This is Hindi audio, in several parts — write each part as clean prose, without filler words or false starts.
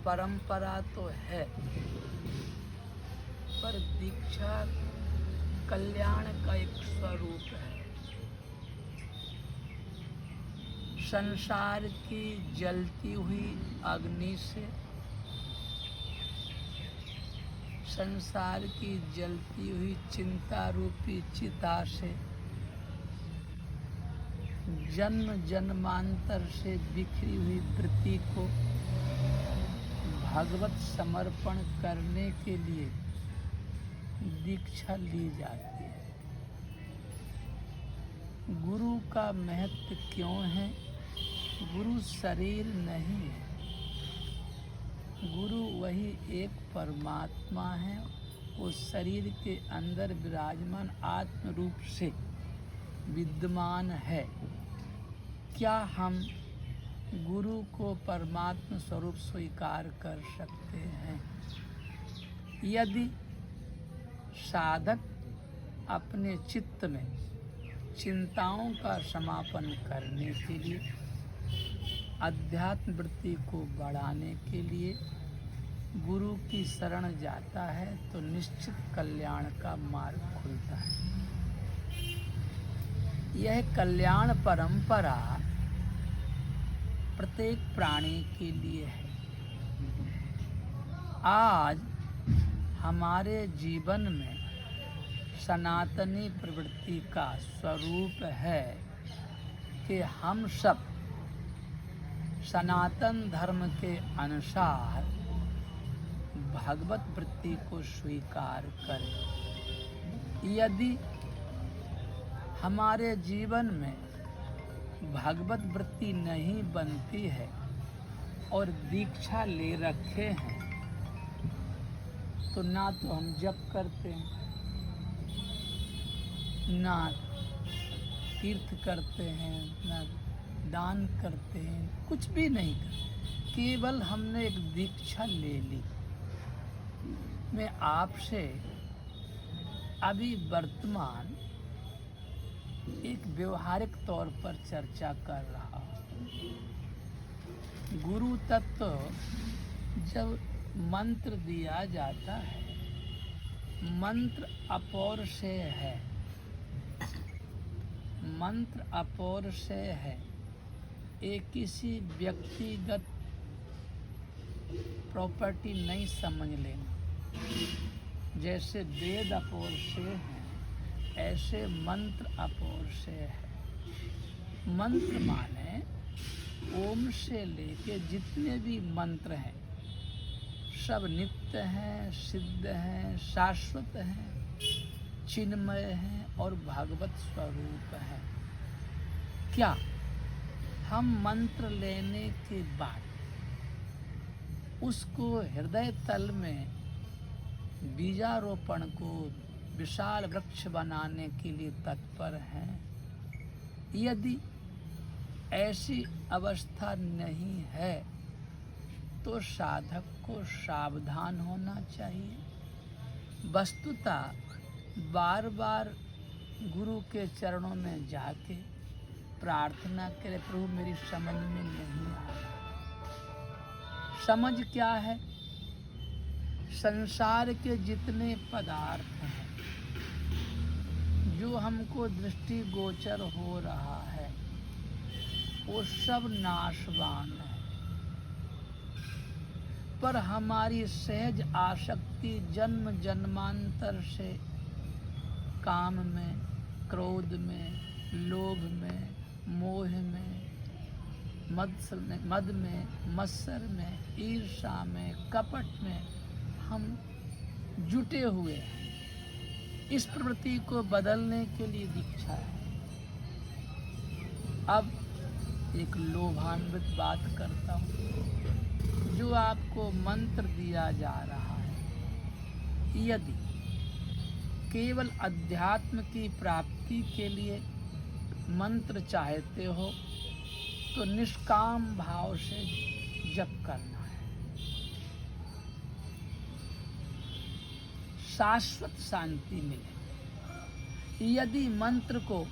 परंपरा तो है, पर दीक्षा कल्याण का एक स्वरूप है। संसार की जलती हुई अग्नि से, संसार की जलती हुई चिंता रूपी चिता से, जन्म जन्मांतर से बिखरी हुई वृत्ति को भगवत समर्पण करने के लिए दीक्षा ली जाती है। गुरु का महत्व क्यों है? गुरु शरीर नहीं है, गुरु वही एक परमात्मा है। वो शरीर के अंदर विराजमान आत्म रूप से विद्यमान है। क्या हम गुरु को परमात्मा स्वरूप स्वीकार कर सकते हैं? यदि साधक अपने चित्त में चिंताओं का समापन करने के लिए, अध्यात्म वृत्ति को बढ़ाने के लिए गुरु की शरण जाता है तो निश्चित कल्याण का मार्ग खुलता है। यह कल्याण परंपरा प्रत्येक प्राणी के लिए है। आज हमारे जीवन में सनातनी प्रवृत्ति का स्वरूप है कि हम सब सनातन धर्म के अनुसार भगवत वृत्ति को स्वीकार करें। यदि हमारे जीवन में भगवत वृत्ति नहीं बनती है और दीक्षा ले रखे हैं, तो ना तो हम जप करते हैं, ना तीर्थ करते हैं, ना दान करते हैं, कुछ भी नहीं करते। केवल हमने एक दीक्षा ले ली। मैं आपसे अभी वर्तमान एक व्यवहारिक तौर पर चर्चा कर रहा हूँ। गुरु तत्व जब मंत्र दिया जाता है, मंत्र अपौरुषेय है, मंत्र अपौरुषेय है। एक किसी व्यक्तिगत प्रॉपर्टी नहीं समझ लेना। जैसे वेद अपौरुषेय हैं, ऐसे मंत्र अपौरुषेय है। मंत्र माने ओम से लेके जितने भी मंत्र हैं सब नित्य हैं, सिद्ध हैं, शाश्वत हैं, चिन्मय हैं और भगवत स्वरूप हैं। क्या हम मंत्र लेने के बाद उसको हृदय तल में बीजारोपण को विशाल वृक्ष बनाने के लिए तत्पर हैं? यदि ऐसी अवस्था नहीं है तो साधक को सावधान होना चाहिए। वस्तुतः बार बार गुरु के चरणों में जाके प्रार्थना करे, प्रभु मेरी समझ में नहीं आ रहा। समझ क्या है? संसार के जितने पदार्थ हैं जो हमको दृष्टि गोचर हो रहा है वो सब नाशवान है, पर हमारी सहज आसक्ति जन्म जन्मांतर से काम में, क्रोध में, लोभ में, मोह में, मद में, मत्सर में, ईर्ष्या में, कपट में हम जुटे हुए हैं। इस प्रवृत्ति को बदलने के लिए दीक्षा है। अब एक लोभान्वित बात करता हूँ। जो आपको मंत्र दिया जा रहा है, यदि केवल अध्यात्म की प्राप्ति के लिए मंत्र चाहते हो तो निष्काम भाव से जप करना है। शाश्वत शांति मिले। यदि मंत्र को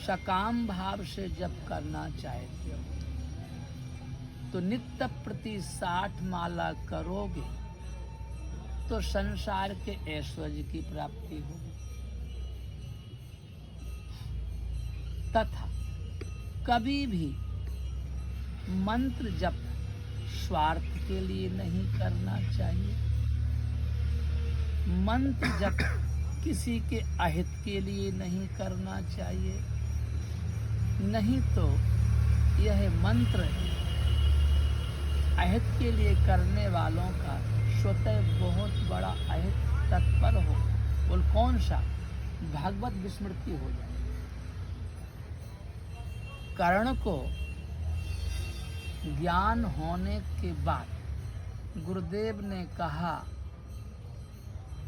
सकाम भाव से जप करना चाहते हो तो नित्य प्रति 60 माला करोगे तो संसार के ऐश्वर्य की प्राप्ति होगी। तथा कभी भी मंत्र जप स्वार्थ के लिए नहीं करना चाहिए। मंत्र जप किसी के अहित के लिए नहीं करना चाहिए, नहीं तो यह मंत्र अहित के लिए करने वालों का स्वतः बहुत बड़ा अहित तत्पर हो। बोल कौन सा? भागवत विस्मृति हो जाए। कर्ण को ज्ञान होने के बाद गुरुदेव ने कहा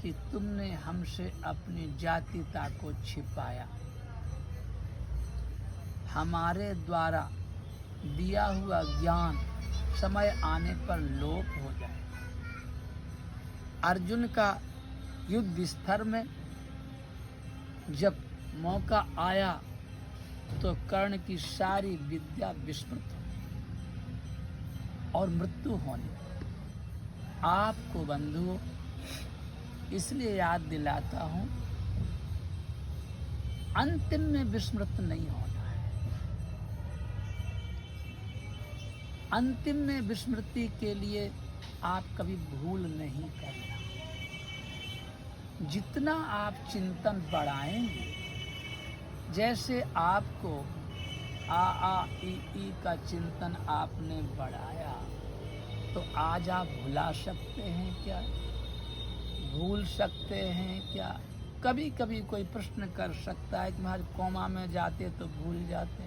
कि तुमने हमसे अपनी जातीयता को छिपाया, हमारे द्वारा दिया हुआ ज्ञान समय आने पर लोप हो जाए। अर्जुन का युद्ध स्थल में जब मौका आया तो कर्ण की सारी विद्या विस्मृत और मृत्यु होने। आपको बंधुओं इसलिए याद दिलाता हूं, अंतिम में विस्मृत नहीं होना है। अंतिम में विस्मृति के लिए आप कभी भूल नहीं करना। जितना आप चिंतन बढ़ाएंगे, जैसे आपको आ ई का चिंतन आपने बढ़ाया तो आज आप भुला सकते हैं क्या? भूल सकते हैं क्या? कभी कभी कोई प्रश्न कर सकता है कि महाराज कोमा में जाते तो भूल जाते,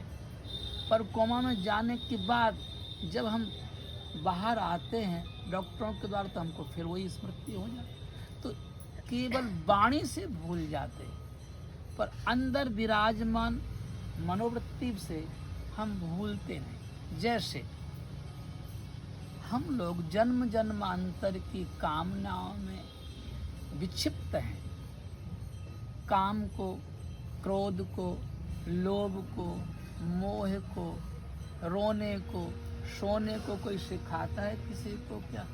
पर कोमा में जाने के बाद जब हम बाहर आते हैं डॉक्टरों के द्वारा तो हमको फिर वही स्मृति हो जाती। तो केवल वाणी से भूल जाते, पर अंदर विराजमान मनोवृत्ति से हम भूलते नहीं। जैसे हम लोग जन्म जन्मांतर की कामनाओं में विक्षिप्त हैं। काम को, क्रोध को, लोभ को, मोह को, रोने को, सोने को कोई सिखाता है किसी को क्या?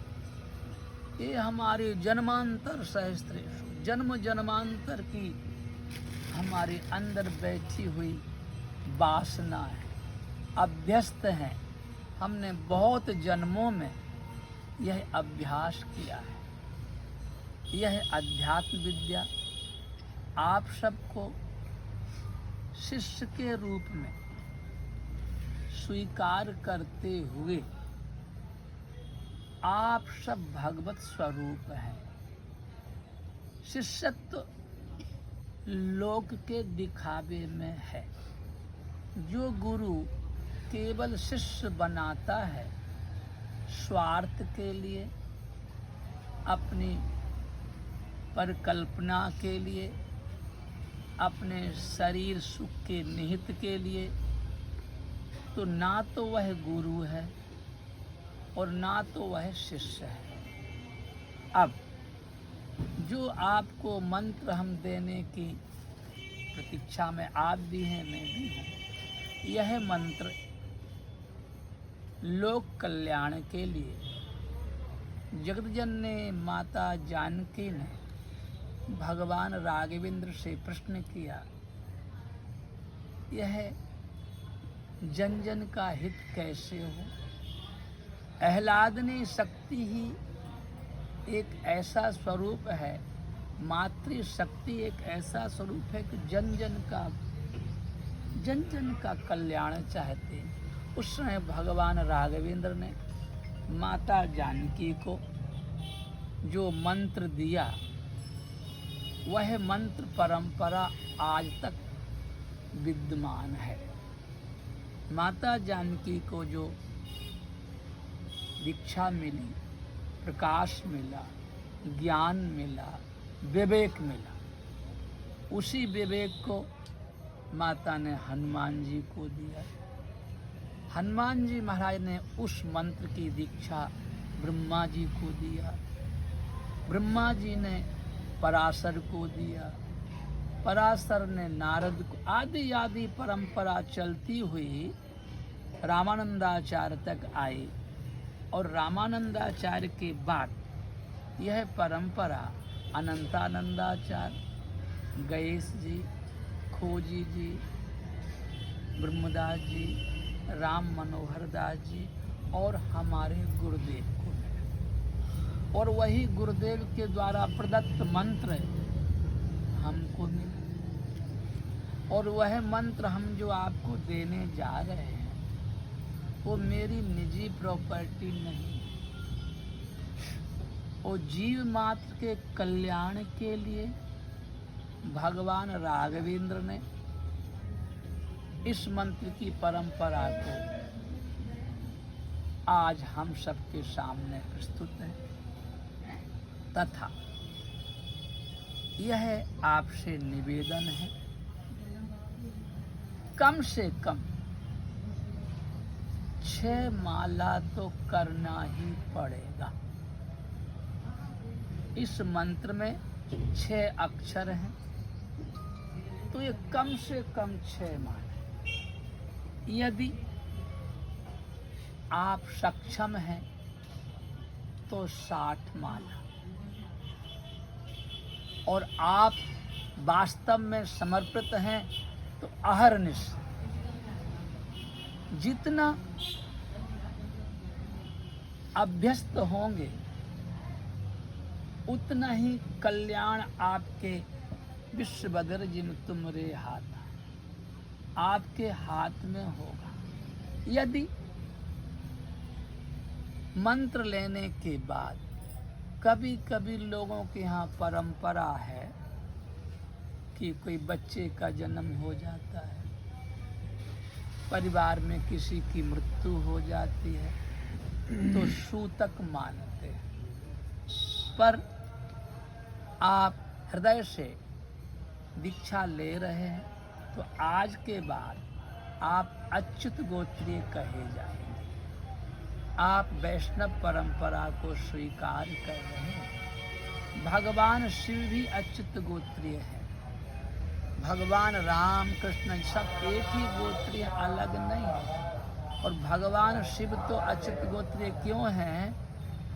ये हमारे जन्मांतर सहस्त्रेषु जन्म जन्मांतर की हमारे अंदर बैठी हुई वासना है, अभ्यस्त है। हमने बहुत जन्मों में यह अभ्यास किया है। यह अध्यात्म विद्या आप सबको शिष्य के रूप में स्वीकार करते हुए आप सब भगवत स्वरूप हैं। शिष्यत्व लोक के दिखावे में है। जो गुरु केवल शिष्य बनाता है स्वार्थ के लिए, अपनी परिकल्पना के लिए, अपने शरीर सुख के निहित के लिए, तो ना तो वह गुरु है और ना तो वह शिष्य है। अब जो आपको मंत्र हम देने की प्रतीक्षा में आप भी हैं, मैं भी हूँ, यह मंत्र लोक कल्याण के लिए जगतजननी माता जानकी ने भगवान राघवेंद्र से प्रश्न किया, यह जन जन का हित कैसे हो? आह्लादनी शक्ति ही एक ऐसा स्वरूप है, मातृ शक्ति एक ऐसा स्वरूप है कि जन जन का कल्याण चाहते हैं। उस समय भगवान राघवेंद्र ने माता जानकी को जो मंत्र दिया, वह मंत्र परंपरा आज तक विद्यमान है। माता जानकी को जो दीक्षा मिली, प्रकाश मिला, ज्ञान मिला, विवेक मिला, उसी विवेक को माता ने हनुमान जी को दिया। हनुमान जी महाराज ने उस मंत्र की दीक्षा ब्रह्मा जी को दिया, ब्रह्मा जी ने पराशर को दिया, पराशर ने नारद को, आदि आदि परंपरा चलती हुई रामानंदाचार्य तक आई। और रामानंदाचार्य के बाद यह परंपरा अनंतानंदाचार्य, गणेश जी, खोजी जी, ब्रह्मदास जी, राम मनोहर दास जी और हमारे गुरुदेव को मिला। और वही गुरुदेव के द्वारा प्रदत्त मंत्र हमको मिला। और वह मंत्र हम जो आपको देने जा रहे हैं वो मेरी निजी प्रॉपर्टी नहीं, वो जीव मात्र के कल्याण के लिए भगवान राघवेंद्र ने इस मंत्र की परंपरा को आज हम सबके सामने प्रस्तुत है। तथा यह आपसे निवेदन है, कम से कम 6 माला तो करना ही पड़ेगा। इस मंत्र में 6 अक्षर हैं, तो ये कम से कम 6 माला। यदि आप सक्षम हैं तो 60 माला, और आप वास्तव में समर्पित हैं तो अहरनिश जितना अभ्यस्त होंगे उतना ही कल्याण आपके विश्वबदर जिन तुमरे हाथ आपके हाथ में होगा। यदि मंत्र लेने के बाद कभी कभी लोगों के यहाँ परंपरा है कि कोई बच्चे का जन्म हो जाता है, परिवार में किसी की मृत्यु हो जाती है तो सूतक मानते हैं। पर आप हृदय से दीक्षा ले रहे हैं तो आज के बाद आप अच्युत गोत्रीय कहे जाएंगे। आप वैष्णव परंपरा को स्वीकार कर रहे हैं। भगवान शिव भी अच्युत गोत्रीय है, भगवान राम कृष्ण सब एक ही गोत्रीय, अलग नहीं है। और भगवान शिव तो अच्युत गोत्रीय क्यों हैं?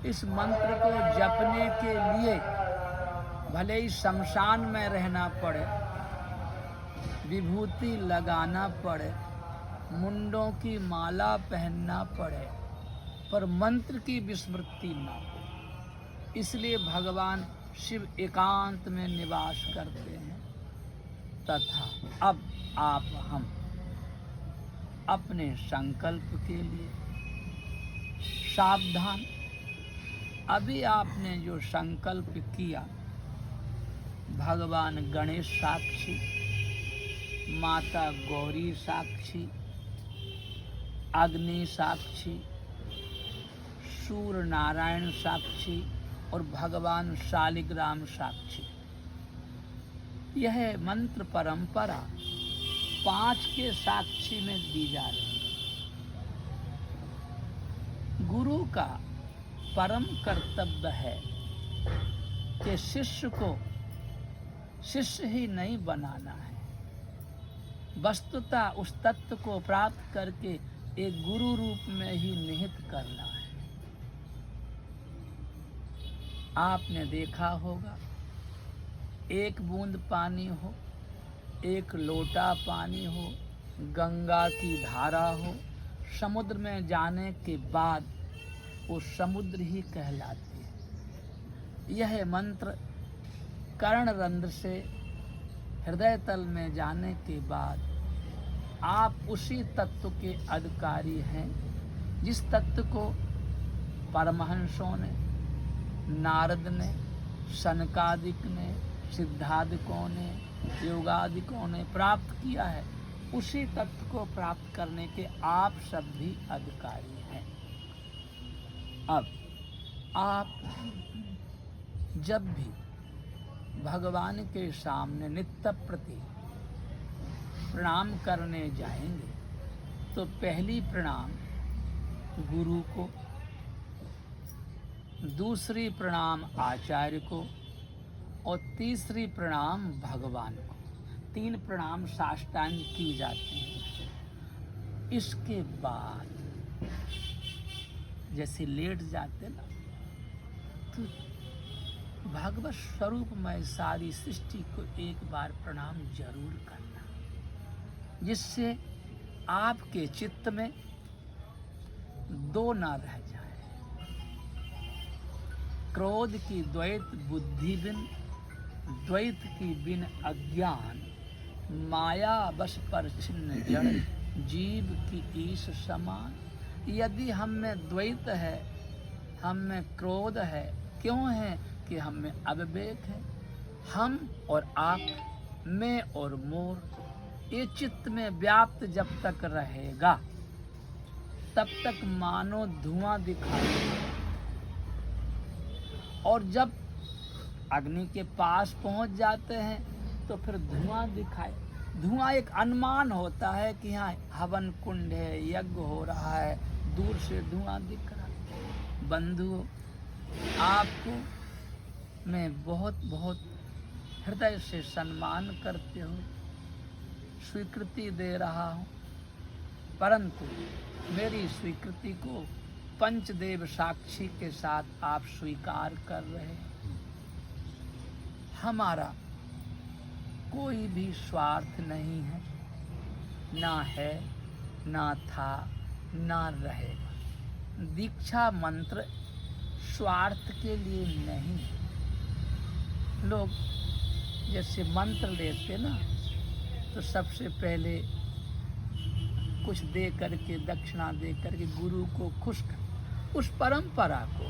इस मंत्र को जपने के लिए भले ही शमशान में रहना पड़े, विभूति लगाना पड़े, मुंडों की माला पहनना पड़े, पर मंत्र की विस्मृति न हो। इसलिए भगवान शिव एकांत में निवास करते हैं। तथा अब हम अपने संकल्प के लिए सावधान। अभी आपने जो संकल्प किया, भगवान गणेश साक्षी, माता गौरी साक्षी, अग्नि साक्षी, सूर्य नारायण साक्षी और भगवान शालिग्राम साक्षी, यह मंत्र परंपरा 5 के साक्षी में दी जा रही है। गुरु का परम कर्तव्य है कि शिष्य को शिष्य ही नहीं बनाना है, वस्तुतः उस तत्व को प्राप्त करके एक गुरु रूप में ही निहित करना है। आपने देखा होगा, एक बूंद पानी हो, एक लोटा पानी हो, गंगा की धारा हो, समुद्र में जाने के बाद वो समुद्र ही कहलाती है। यह मंत्र कर्ण रंध्र से हृदय तल में जाने के बाद आप उसी तत्व के अधिकारी हैं जिस तत्व को परमहंसों ने, नारद ने, सनकादिक ने, सिद्धादिकों ने, योगादिकों ने प्राप्त किया है। उसी तत्व को प्राप्त करने के आप सब भी अधिकारी हैं। अब आप जब भी भगवान के सामने नित्य प्रति प्रणाम करने जाएंगे तो पहली प्रणाम गुरु को, दूसरी प्रणाम आचार्य को और तीसरी प्रणाम भगवान को। 3 प्रणाम साष्टांग की जाती है। इसके बाद जैसे लेट जाते ना, तो भगवत स्वरूप में सारी सृष्टि को एक बार प्रणाम जरूर करना, जिससे आपके चित्त में दो ना रह जाए। क्रोध की द्वैत बुद्धि बिन, द्वैत की बिन अज्ञान, माया बस पर छिन्न जड़, जीव की ईश समान। यदि हम में द्वैत है, हम में क्रोध है, क्यों है कि हम में अविवेक है। हम और आप, मैं और मोर, ये चित्त में व्याप्त जब तक रहेगा तब तक मानो धुआं दिखाई देगा। और जब अग्नि के पास पहुंच जाते हैं तो फिर धुआं दिखाए। धुआं एक अनुमान होता है कि यहाँ हवन कुंड है, यज्ञ हो रहा है, दूर से धुआं दिख रहा है। बंधुओं, आपको मैं बहुत बहुत हृदय से सम्मान करते हुए स्वीकृति दे रहा हूँ, परंतु मेरी स्वीकृति को पंचदेव साक्षी के साथ आप स्वीकार कर रहे हैं। हमारा कोई भी स्वार्थ नहीं है, ना है, ना था, ना रहेगा। दीक्षा मंत्र स्वार्थ के लिए नहीं है। लोग जैसे मंत्र लेते ना, तो सबसे पहले कुछ दे करके, दक्षिणा दे करके गुरु को खुश कर, उस परंपरा को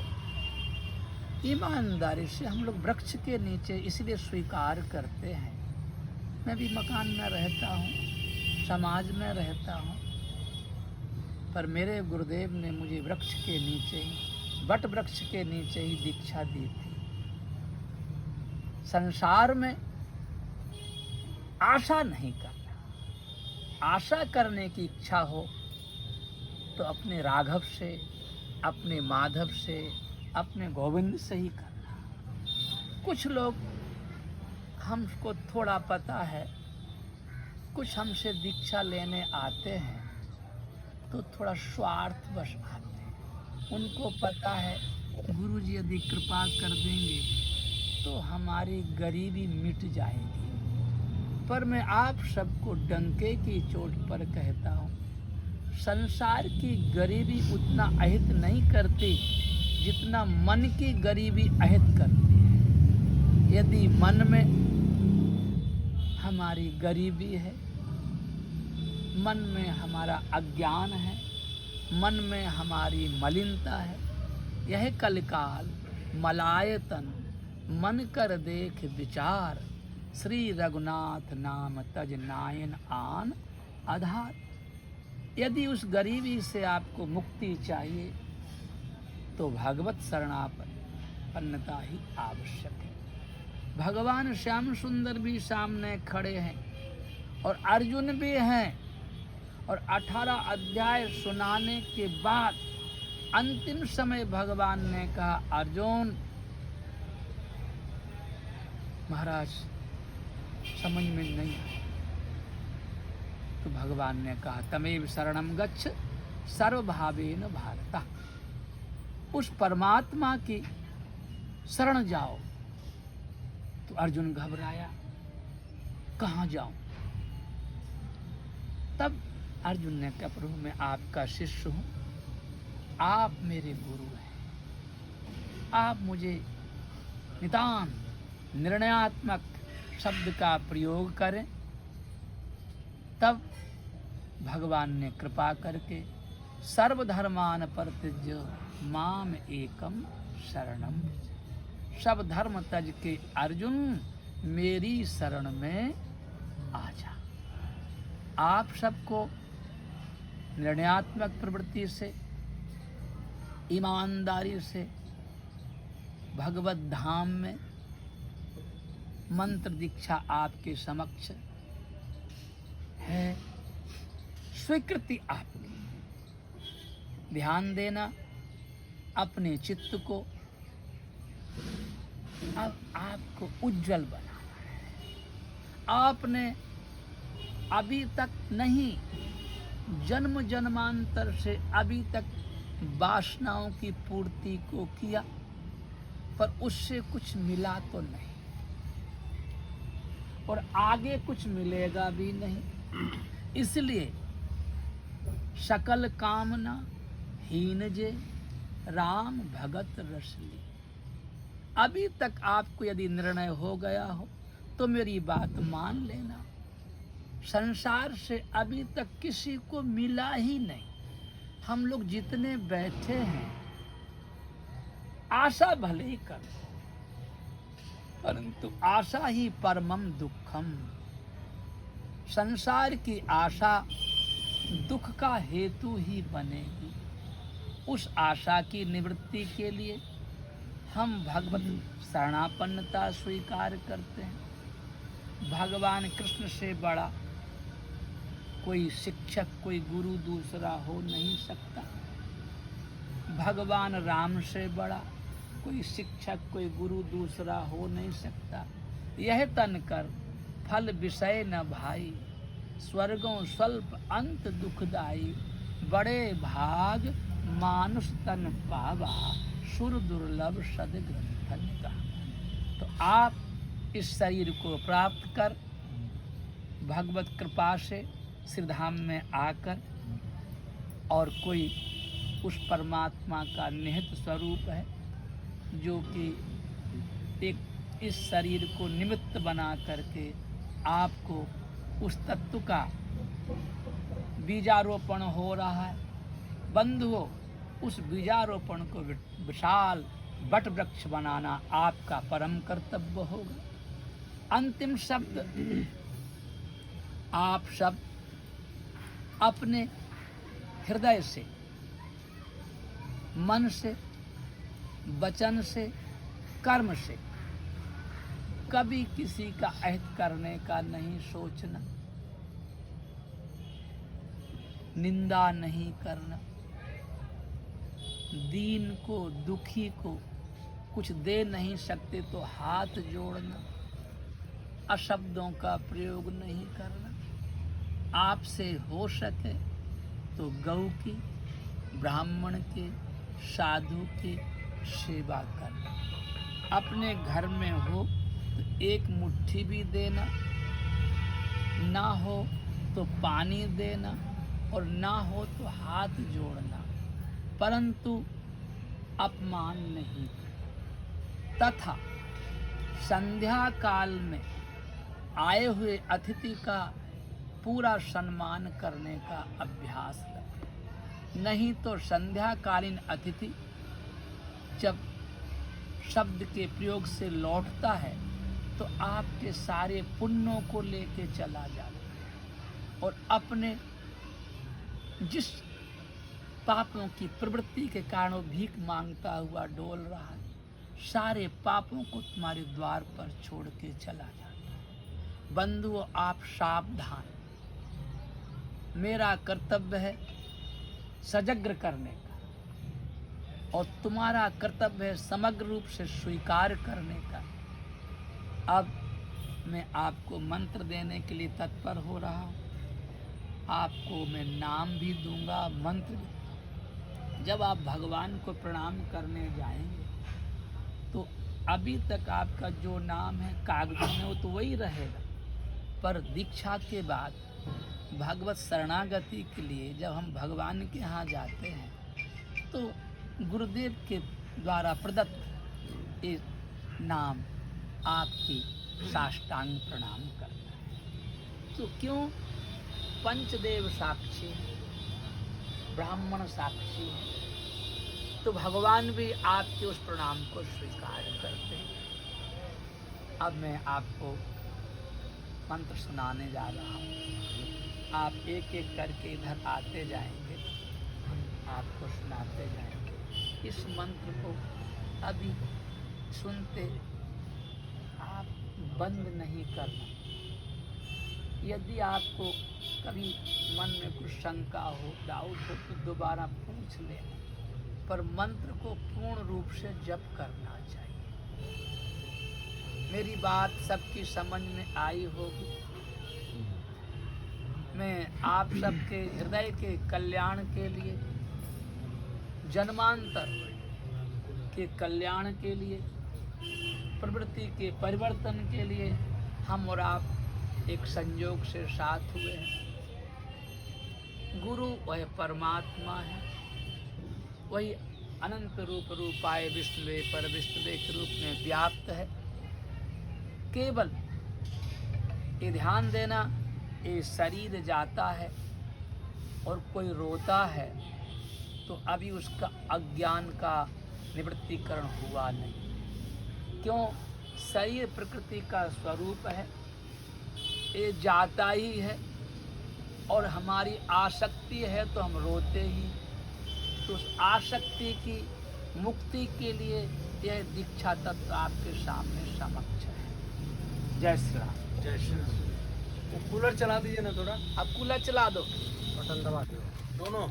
ईमानदारी से हम लोग वृक्ष के नीचे इसलिए स्वीकार करते हैं। मैं भी मकान में रहता हूँ, समाज में रहता हूँ, पर मेरे गुरुदेव ने मुझे वृक्ष के नीचे ही, वट वृक्ष के नीचे ही दीक्षा दी थी। संसार में आशा नहीं करना। आशा करने की इच्छा हो तो अपने राघव से, अपने माधव से, अपने गोविंद से ही करना। कुछ लोग, हमको थोड़ा पता है, कुछ हमसे दीक्षा लेने आते हैं तो थोड़ा स्वार्थवश आते हैं। उनको पता है गुरुजी यदि कृपा कर देंगे तो हमारी गरीबी मिट जाएगी। पर मैं आप सबको डंके की चोट पर कहता हूँ, संसार की गरीबी उतना अहित नहीं करती जितना मन की गरीबी अहित करती है। यदि मन में हमारी गरीबी है, मन में हमारा अज्ञान है, मन में हमारी मलिनता है, यह कलिकाल मलायतन मन कर देख विचार, श्री रघुनाथ नाम तज नायन आन आधार। यदि उस गरीबी से आपको मुक्ति चाहिए तो भगवत शरणापन्नता ही आवश्यक है। भगवान श्याम सुंदर भी सामने खड़े हैं और अर्जुन भी हैं, और 18 अध्याय सुनाने के बाद अंतिम समय भगवान ने कहा, अर्जुन महाराज समझ में नहीं आया। तो भगवान ने कहा, तमेव शरणम गच्छ सर्वभावेन भारता। उस परमात्मा की शरण जाओ। तो अर्जुन घबराया, कहाँ जाऊं? तब अर्जुन ने कहा, प्रभु मैं आपका शिष्य हूं, आप मेरे गुरु हैं, आप मुझे नितांत निर्णयात्मक शब्द का प्रयोग करें। तब भगवान ने कृपा करके सर्वधर्मान परित्यज्य माम एकम शरणम, सब धर्म तज के अर्जुन मेरी शरण में आ जा। आप सबको निर्णयात्मक प्रवृत्ति से, ईमानदारी से भगवत धाम में मंत्र दीक्षा आपके समक्ष है। स्वीकृति आपकी। ध्यान देना, अपने चित्त को अब आपको उज्जवल बनाना है। आपने अभी तक नहीं, जन्म जन्मांतर से अभी तक वासनाओं की पूर्ति को किया, पर उससे कुछ मिला तो नहीं और आगे कुछ मिलेगा भी नहीं। इसलिए सकल कामना हीन जे राम भगत रस ली। अभी तक आपको यदि निर्णय हो गया हो तो मेरी बात मान लेना। संसार से अभी तक किसी को मिला ही नहीं। हम लोग जितने बैठे हैं आशा भले ही कर, परंतु आशा ही परमम दुखम। संसार की आशा दुख का हेतु ही बनेगी। उस आशा की निवृत्ति के लिए हम भगवत शरणापन्नता स्वीकार करते हैं। भगवान कृष्ण से बड़ा कोई शिक्षक, कोई गुरु दूसरा हो नहीं सकता। भगवान राम से बड़ा कोई शिक्षक, कोई गुरु दूसरा हो नहीं सकता। यह तन कर फल विषय न भाई, स्वर्गों स्वल्प अंत दुखदाई। बड़े भाग मानुष तन पावा, सुर दुर्लभ सद ग्रंथन का। तो आप इस शरीर को प्राप्त कर भगवत कृपा से श्रीधाम में आकर, और कोई उस परमात्मा का निहित स्वरूप है जो कि एक इस शरीर को निमित्त बना करके आपको उस तत्व का बीजारोपण हो रहा है। बंधुओं, उस बीजारोपण को विशाल वट वृक्ष बनाना आपका परम कर्तव्य होगा। अंतिम शब्द, आप सब अपने हृदय से, मन से, वचन से, कर्म से कभी किसी का अहित करने का नहीं सोचना, निंदा नहीं करना, दीन को, दुखी को कुछ दे नहीं सकते तो हाथ जोड़ना, अशब्दों का प्रयोग नहीं करना। आपसे हो सके तो गौ की, ब्राह्मण के, साधु की सेवा करना। अपने घर में हो तो एक मुट्ठी भी देना, ना हो तो पानी देना, और ना हो तो हाथ जोड़ना, परंतु अपमान नहीं। तथा संध्या काल में आए हुए अतिथि का पूरा सम्मान करने का अभ्यास करें। नहीं तो संध्याकालीन अतिथि जब शब्द के प्रयोग से लौटता है तो आपके सारे पुण्यों को लेके चला जाता है, और अपने जिस पापों की प्रवृत्ति के कारण वो भीख मांगता हुआ डोल रहा है, सारे पापों को तुम्हारे द्वार पर छोड़ के चला जाता है। बंधुओं, आप सावधान। मेरा कर्तव्य है सजग्र करने का, और तुम्हारा कर्तव्य है समग्र रूप से स्वीकार करने का। अब मैं आपको मंत्र देने के लिए तत्पर हो रहा हूँ। आपको मैं नाम भी दूंगा, मंत्र भी। जब आप भगवान को प्रणाम करने जाएंगे तो अभी तक आपका जो नाम है कागजों में वो तो वही रहेगा, पर दीक्षा के बाद भगवत शरणागति के लिए जब हम भगवान के यहाँ जाते हैं तो गुरुदेव के द्वारा प्रदत्त ये नाम आपकी साष्टांग प्रणाम करना है। तो क्यों? पंचदेव साक्षी, ब्राह्मण साक्षी है, तो भगवान भी आपके उस प्रणाम को स्वीकार करते हैं। अब मैं आपको मंत्र सुनाने जा रहा हूँ। आप एक एक करके इधर आते जाएंगे, आपको सुनाते जाएंगे। इस मंत्र को अभी सुनते आप बंद नहीं करना। यदि आपको कभी मन में कुछ शंका हो, डाउट हो तो दोबारा पूछ लें, पर मंत्र को पूर्ण रूप से जप करना चाहिए। मेरी बात सबकी समझ में आई होगी। मैं आप सबके हृदय के कल्याण के लिए जन्मांतर के कल्याण के लिए, प्रवृत्ति के परिवर्तन के लिए हम और आप एक संयोग से साथ हुए हैं। गुरु वह परमात्मा है, वही अनंत रूप रूपाय विष्णुवे पर विष्णुवे के रूप में व्याप्त है। केवल ये ध्यान देना, ये शरीर जाता है और कोई रोता है तो अभी उसका अज्ञान का निवृत्तिकरण हुआ नहीं। क्यों? शरीर प्रकृति का स्वरूप है, ये जाता ही है और हमारी आसक्ति है तो हम रोते ही। तो उस आसक्ति की मुक्ति के लिए यह दीक्षा तत्व आपके सामने समक्ष है। जय श्री राम। जय श्री राम। वो कूलर चला दीजिए ना थोड़ा। अब कूलर चला दो। बटन दबा दो दोनों।